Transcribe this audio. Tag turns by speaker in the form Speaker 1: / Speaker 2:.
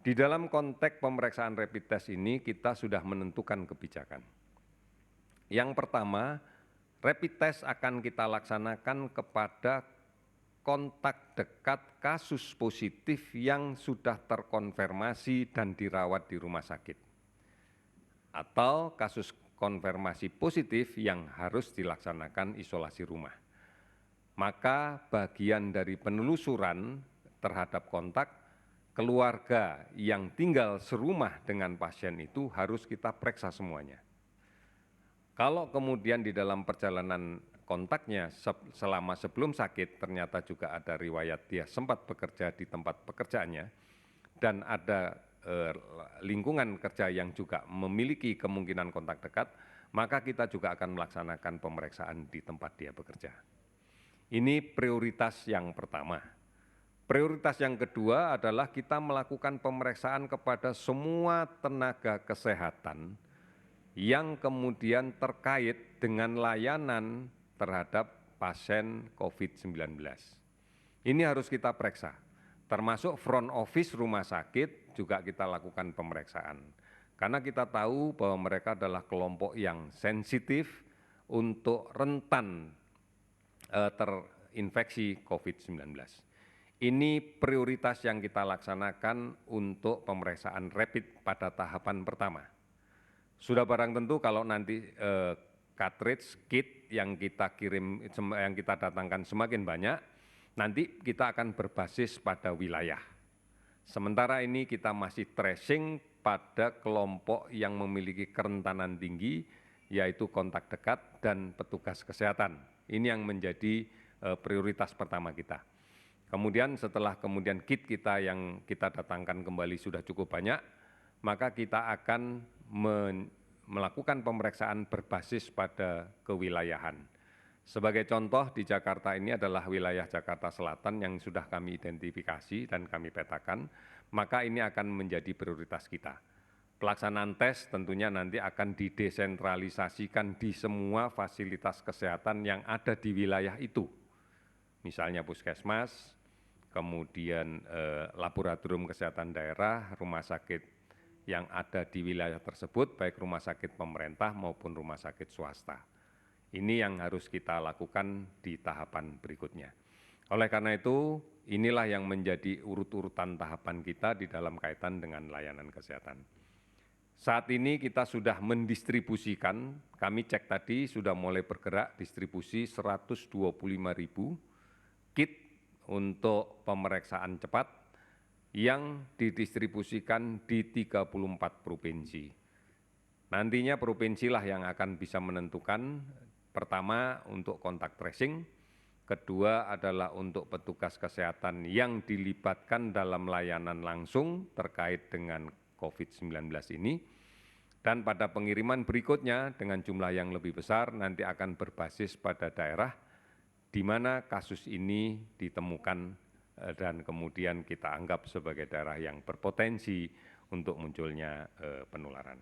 Speaker 1: Di dalam konteks pemeriksaan rapid test ini kita sudah menentukan kebijakan. Yang pertama, rapid test akan kita laksanakan kepada kontak dekat kasus positif yang sudah terkonfirmasi dan dirawat di rumah sakit, atau kasus konfirmasi positif yang harus dilaksanakan isolasi rumah. Maka bagian dari penelusuran terhadap kontak, keluarga yang tinggal serumah dengan pasien itu harus kita periksa semuanya. Kalau kemudian di dalam perjalanan kontaknya selama sebelum sakit ternyata juga ada riwayat dia sempat bekerja di tempat pekerjaannya dan ada lingkungan kerja yang juga memiliki kemungkinan kontak dekat, maka kita juga akan melaksanakan pemeriksaan di tempat dia bekerja. Ini prioritas yang pertama. Prioritas yang kedua adalah kita melakukan pemeriksaan kepada semua tenaga kesehatan yang kemudian terkait dengan layanan terhadap pasien COVID-19. Ini harus kita periksa, termasuk front office rumah sakit juga kita lakukan pemeriksaan. Karena kita tahu bahwa mereka adalah kelompok yang sensitif untuk rentan terinfeksi COVID-19. Ini prioritas yang kita laksanakan untuk pemeriksaan rapid pada tahapan pertama. Sudah barang tentu kalau nanti cartridge kit yang kita kirim, yang kita datangkan semakin banyak, nanti kita akan berbasis pada wilayah. Sementara ini kita masih tracing pada kelompok yang memiliki kerentanan tinggi, yaitu kontak dekat dan petugas kesehatan. Ini yang menjadi prioritas pertama kita. Kemudian setelah kit kita yang kita datangkan kembali sudah cukup banyak, maka kita akan melakukan pemeriksaan berbasis pada kewilayahan. Sebagai contoh di Jakarta ini adalah wilayah Jakarta Selatan yang sudah kami identifikasi dan kami petakan, maka ini akan menjadi prioritas kita. Pelaksanaan tes tentunya nanti akan didesentralisasikan di semua fasilitas kesehatan yang ada di wilayah itu. Misalnya puskesmas, kemudian laboratorium kesehatan daerah, rumah sakit yang ada di wilayah tersebut, baik rumah sakit pemerintah maupun rumah sakit swasta. Ini yang harus kita lakukan di tahapan berikutnya. Oleh karena itu, inilah yang menjadi urut-urutan tahapan kita di dalam kaitan dengan layanan kesehatan. Saat ini kita sudah mendistribusikan, kami cek tadi sudah mulai bergerak distribusi 125.000 kit untuk pemeriksaan cepat yang didistribusikan di 34 provinsi. Nantinya provinsilah yang akan bisa menentukan, pertama untuk kontak tracing, kedua adalah untuk petugas kesehatan yang dilibatkan dalam layanan langsung terkait dengan COVID-19 ini, dan pada pengiriman berikutnya dengan jumlah yang lebih besar nanti akan berbasis pada daerah di mana kasus ini ditemukan dan kemudian kita anggap sebagai daerah yang berpotensi untuk munculnya penularan.